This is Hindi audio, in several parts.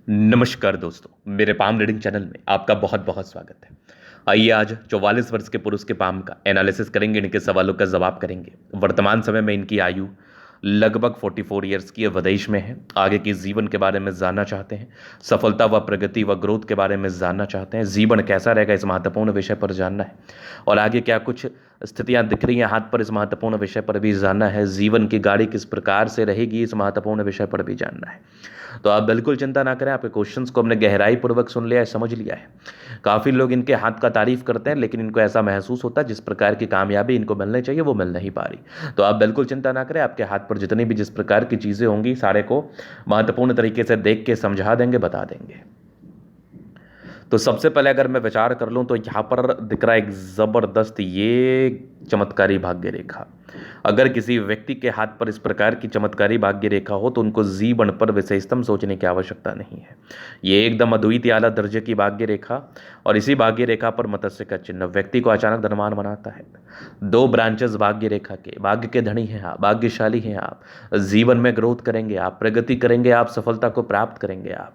नमस्कार दोस्तों, मेरे पाम रीडिंग चैनल में आपका बहुत बहुत स्वागत है। आइए आज 44 वर्ष के पुरुष के पाम का एनालिसिस करेंगे, इनके सवालों का जवाब करेंगे। वर्तमान समय में इनकी आयु लगभग 44 ईयर्स की विदेश में है। आगे के जीवन के बारे में जानना चाहते हैं, सफलता व प्रगति व ग्रोथ के बारे में जानना चाहते हैं, जीवन कैसा रहेगा इस महत्वपूर्ण विषय पर जानना है, और आगे क्या कुछ स्थितियां दिख रही हैं हाथ पर इस महत्वपूर्ण विषय पर भी जानना है, जीवन की गाड़ी किस प्रकार से रहेगी इस महत्वपूर्ण विषय पर भी जानना है। तो आप बिल्कुल चिंता ना करें, आपके क्वेश्चंस को हमने गहराई पूर्वक सुन लिया है, समझ लिया है। काफ़ी लोग इनके हाथ का तारीफ करते हैं, लेकिन इनको ऐसा महसूस होता है जिस प्रकार की कामयाबी इनको मिलनी चाहिए वो मिल नहीं पा रही। तो आप बिल्कुल चिंता ना करें, आपके हाथ पर जितनी भी जिस प्रकार की चीज़ें होंगी सारे को महत्वपूर्ण तरीके से देख के समझा देंगे, बता देंगे। तो सबसे पहले अगर मैं विचार कर लूँ तो यहाँ पर दिख रहा है एक ज़बरदस्त ये चमत्कारी भाग्य रेखा। अगर किसी व्यक्ति के हाथ पर इस प्रकार की चमत्कारी भाग्य रेखा हो तो उनको जीवन पर विशेषतम सोचने की आवश्यकता नहीं है। ये एकदम अद्वितीय आला दर्जे की भाग्य रेखा, और इसी भाग्य रेखा पर मत्स्य का चिन्ह व्यक्ति को अचानक धनवान बनाता है। दो ब्रांचेस भाग्य रेखा के, भाग्य के धनी हैं आप, भाग्यशाली हैं आप, जीवन में ग्रोथ करेंगे आप, प्रगति करेंगे आप, सफलता को प्राप्त करेंगे आप।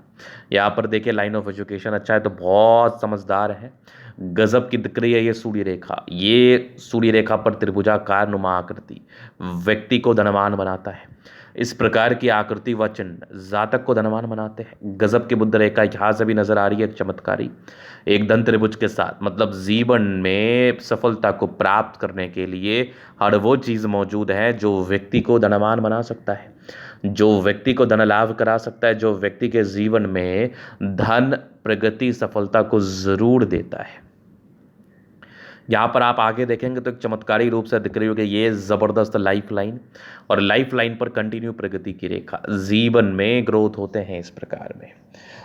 यहाँ पर देखिए लाइन ऑफ एजुकेशन अच्छा है तो बहुत समझदार है, गजब की दिख रही है ये सूर्य रेखा। ये सूर्य रेखा पर त्रिभुजाकार नुमा आकृति व्यक्ति को धनवान बनाता है। इस प्रकार की आकृति व चिन्ह जातक को धनवान बनाते हैं। गजब की बुद्ध रेखा यहाँ से भी नजर आ रही है, चमत्कारी एक धन त्रिभुज के साथ, मतलब जीवन में सफलता को प्राप्त करने के लिए हर वो चीज़ मौजूद है जो व्यक्ति को धनवान बना सकता है, जो व्यक्ति को धन लाभ करा सकता है, जो व्यक्ति के जीवन में धन, प्रगति, सफलता को जरूर देता है। यहाँ पर आप आगे देखेंगे तो एक चमत्कारी रूप से दिख रही होगी ये जबरदस्त लाइफ लाइन, और लाइफ लाइन पर कंटिन्यू प्रगति की रेखा। जीवन में ग्रोथ होते हैं इस प्रकार में,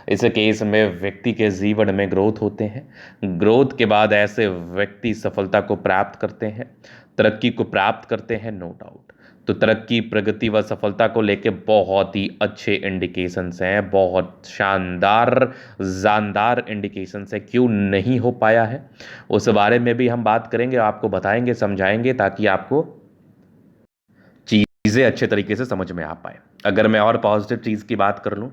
इस केस में व्यक्ति के जीवन में ग्रोथ होते हैं। ग्रोथ के बाद ऐसे व्यक्ति सफलता को प्राप्त करते हैं, तरक्की को प्राप्त करते हैं, नो डाउट। तो तरक्की, प्रगति व सफलता को लेके बहुत ही अच्छे इंडिकेशंस हैं, बहुत शानदार जानदार इंडिकेशंस है। क्यों नहीं हो पाया है उस बारे में भी हम बात करेंगे, आपको बताएंगे, समझाएंगे, ताकि आपको चीज़ें अच्छे तरीके से समझ में आ पाए। अगर मैं और पॉजिटिव चीज़ की बात कर लूँ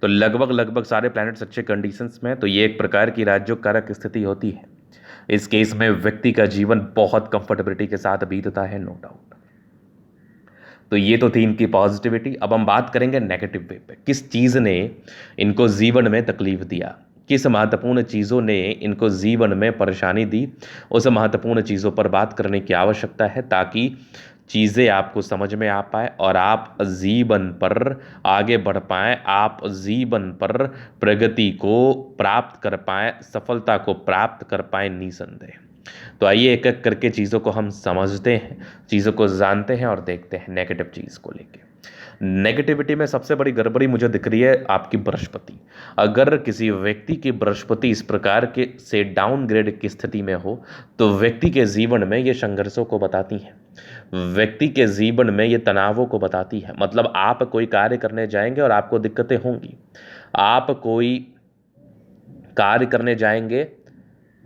तो लगभग सारे प्लैनेट्स अच्छे कंडीशंस में हैं, तो ये एक प्रकार की राजयोग स्थिति होती है। इस केस में व्यक्ति का जीवन बहुत कंफर्टेबिलिटी के साथ बीतता है, नो डाउट। तो ये तो थी इनकी पॉजिटिविटी। अब हम बात करेंगे नेगेटिव वे पे, किस चीज़ ने इनको जीवन में तकलीफ दिया, किस महत्वपूर्ण चीज़ों ने इनको जीवन में परेशानी दी, उस महत्वपूर्ण चीज़ों पर बात करने की आवश्यकता है, ताकि चीज़ें आपको समझ में आ पाए और आप जीवन पर आगे बढ़ पाएँ, आप जीवन पर प्रगति को प्राप्त कर पाएँ, सफलता को प्राप्त कर पाएँ निसंदेह। तो आइए एक एक करके चीज़ों को हम समझते हैं, चीज़ों को जानते हैं और देखते हैं नेगेटिव चीज़ को लेके। नेगेटिविटी में सबसे बड़ी गड़बड़ी मुझे दिख रही है आपकी बृहस्पति। अगर किसी व्यक्ति की बृहस्पति इस प्रकार के से डाउनग्रेड की स्थिति में हो तो व्यक्ति के जीवन में ये संघर्षों को बताती है, व्यक्ति के जीवन में ये तनावों को बताती है। मतलब आप कोई कार्य करने जाएंगे और आपको दिक्कतें होंगी, आप कोई कार्य करने जाएंगे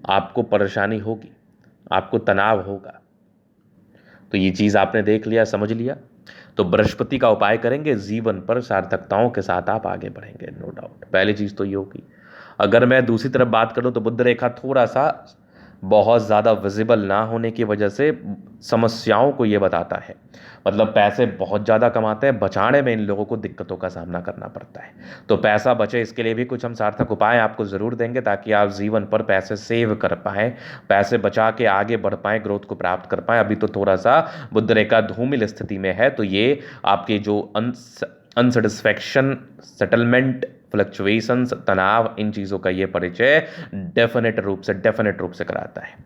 आपको परेशानी होगी, आपको तनाव होगा। तो ये चीज़ आपने देख लिया, समझ लिया। तो बृहस्पति का उपाय करेंगे, जीवन पर सार्थकताओं के साथ आप आगे बढ़ेंगे, नो डाउट। पहली चीज़ तो ये होगी। अगर मैं दूसरी तरफ बात करूं तो बुध रेखा थोड़ा सा बहुत ज़्यादा विजिबल ना होने की वजह से समस्याओं को ये बताता है। मतलब पैसे बहुत ज़्यादा कमाते हैं, बचाने में इन लोगों को दिक्कतों का सामना करना पड़ता है। तो पैसा बचे इसके लिए भी कुछ हम सार्थक उपाय आपको ज़रूर देंगे, ताकि आप जीवन पर पैसे सेव कर पाएँ, पैसे बचा के आगे बढ़ पाएँ, ग्रोथ को प्राप्त कर पाएँ। अभी तो थोड़ा सा बुध रेखा धूमिल स्थिति में है, तो ये आपके जो अनसेटिस्फैक्शन, सेटलमेंट, फ्लक्चुएशंस, तनाव, इन चीज़ों का ये परिचय डेफिनेट रूप से कराता है।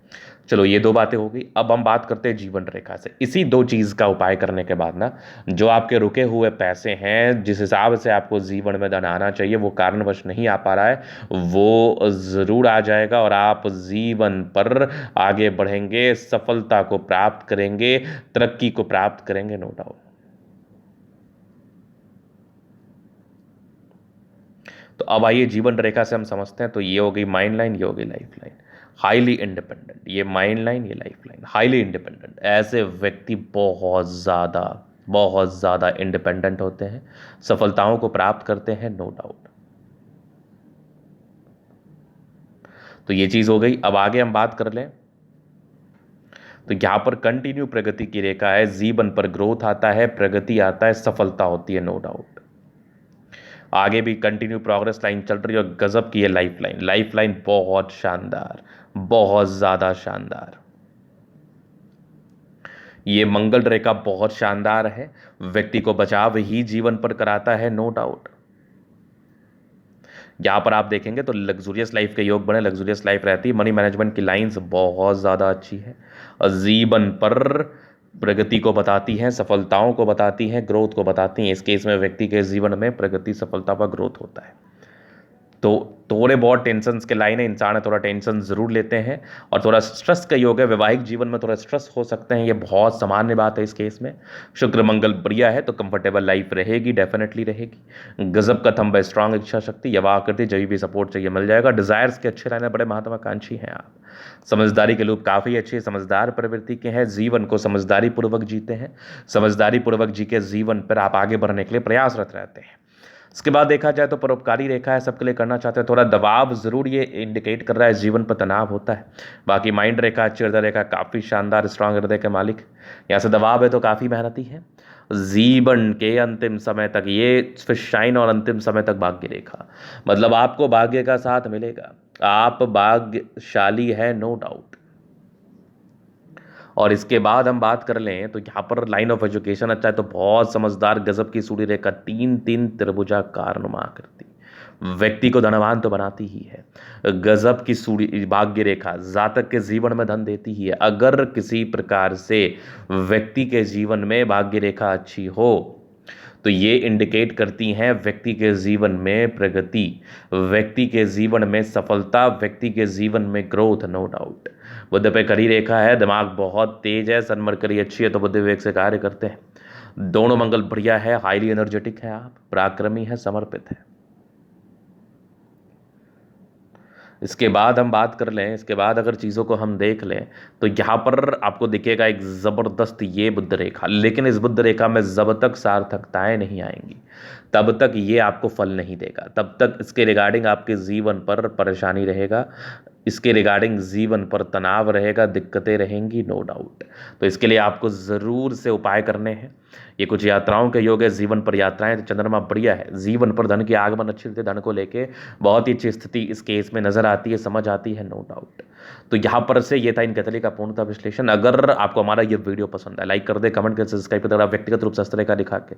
चलो ये दो बातें हो गई। अब हम बात करते हैं जीवन रेखा से। इसी दो चीज़ का उपाय करने के बाद ना, जो आपके रुके हुए पैसे हैं, जिस हिसाब से आपको जीवन में धन आना चाहिए वो कारणवश नहीं आ पा रहा है, वो ज़रूर आ जाएगा और आप जीवन पर आगे बढ़ेंगे, सफलता को प्राप्त करेंगे, तरक्की को प्राप्त करेंगे, नो डाउट। तो अब आइए जीवन रेखा से हम समझते हैं। तो ये हो गई माइंड लाइन, ये हो गई लाइफ लाइन। हाईली इंडिपेंडेंट, ये माइंड लाइन, ये लाइफ लाइन। हाईली इंडिपेंडेंट, ऐसे व्यक्ति बहुत ज़्यादा इंडिपेंडेंट होते हैं, सफलताओं को प्राप्त करते हैं, नो डाउट। तो ये चीज़ हो गई। अब आगे हम बात कर लें तो यहाँ पर कंटिन्यू प्रगति की रेखा है, जीवन पर ग्रोथ आता है, प्रगति आता है, सफलता होती है, नो डाउट। आगे भी कंटिन्यू प्रोग्रेस लाइन चल रही है और गजब की है लाइफ लाइन बहुत शानदार, बहुत ज्यादा शानदार। ये मंगल रेखा बहुत शानदार है, व्यक्ति को बचाव ही जीवन पर कराता है, नो डाउट। यहां पर आप देखेंगे तो लग्जूरियस लाइफ के योग बने, लग्जूरियस लाइफ रहती है, मनी मैनेजमेंट की लाइंस बहुत ज़्यादा अच्छी है और जीवन पर प्रगति को बताती हैं, सफलताओं को बताती हैं, ग्रोथ को बताती हैं। इस केस में व्यक्ति के जीवन में प्रगति, सफलता व ग्रोथ होता है। तो थोड़े बहुत टेंशन के लाइन है, इंसान थोड़ा टेंशन जरूर लेते हैं और थोड़ा स्ट्रेस का योग है, वैवाहिक जीवन में थोड़ा स्ट्रेस हो सकते हैं, ये बहुत सामान्य बात है इस केस में। शुक्र मंगल बढ़िया है तो कंफर्टेबल लाइफ रहेगी, डेफिनेटली रहेगी। गजब का थंब है, स्ट्रांग इच्छा शक्ति, यवा आकृति, जब भी सपोर्ट चाहिए मिल जाएगा। डिजायर्स के अच्छे रहने, बड़े महत्वाकांक्षी हैं आप। समझदारी के लोग काफ़ी अच्छे, समझदार प्रवृत्ति के हैं, जीवन को समझदारी पूर्वक जीते हैं, समझदारी पूर्वक जी के जीवन पर आप आगे बढ़ने के लिए प्रयासरत रहते हैं। इसके बाद देखा जाए तो परोपकारी रेखा है, सबके लिए करना चाहते हैं, थोड़ा दबाव जरूर ये इंडिकेट कर रहा है, जीवन पर तनाव होता है। बाकी माइंड रेखा, अच्छी हृदय रेखा, काफ़ी शानदार स्ट्रांग हृदय के मालिक, यहाँ से दबाव है तो काफ़ी मेहनती है। जीवन के अंतिम समय तक ये फिर शाइन और अंतिम समय तक भाग्य रेखा, मतलब आपको भाग्य का साथ मिलेगा, आप भाग्यशाली है, नो डाउट। और इसके बाद हम बात कर लें तो यहाँ पर लाइन ऑफ एजुकेशन अच्छा है, तो बहुत समझदार, गजब की सूर्य रेखा, तीन तीन त्रिभुजाकार नुमा आकृति, व्यक्ति को धनवान तो बनाती ही है। गजब की सूर्य भाग्य रेखा जातक के जीवन में धन देती ही है। अगर किसी प्रकार से व्यक्ति के जीवन में भाग्य रेखा अच्छी हो तो ये इंडिकेट करती हैं व्यक्ति के जीवन में प्रगति, व्यक्ति के जीवन में सफलता, व्यक्ति के जीवन में ग्रोथ, नो डाउट। बुध पे करी रेखा है, दिमाग बहुत तेज है, सन मरकरी अच्छी है तो बुद्ध विवेक से कार्य करते हैं। दोनों मंगल बढ़िया है, हाईली एनर्जेटिक है, आप पराक्रमी है, समर्पित है। इसके बाद हम बात कर लें, इसके बाद अगर चीज़ों को हम देख लें तो यहाँ पर आपको दिखेगा एक ज़बरदस्त ये बुद्ध रेखा, लेकिन इस बुद्ध रेखा में जब तक सार्थकताएं नहीं आएंगी तब तक ये आपको फल नहीं देगा, तब तक इसके रिगार्डिंग आपके जीवन पर परेशानी रहेगा, इसके रिगार्डिंग जीवन पर तनाव रहेगा, दिक्कतें रहेंगी, नो डाउट। तो इसके लिए आपको ज़रूर से उपाय करने हैं। ये कुछ यात्राओं के योग है, जीवन पर यात्राएं, तो चंद्रमा बढ़िया है, जीवन पर धन की आगमन अच्छी रहती है, धन को लेके बहुत ही अच्छी स्थिति इस केस में नजर आती है, समझ आती है, नो डाउट। तो यहाँ पर से ये था इन कैथली का पूर्णतः विश्लेषण। अगर आपको हमारा ये वीडियो पसंद है, लाइक कर दे, कमेंट कर, सब्सक्राइब कर दे। व्यक्तिगत रूप से इस तरह का दिखा के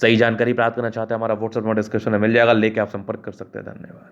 सही जानकारी प्राप्त करना चाहते हैं, हमारा व्हाट्सएप नंबर डिस्क्रिप्शन में मिल जाएगा, लेके आप संपर्क कर सकते हैं। धन्यवाद।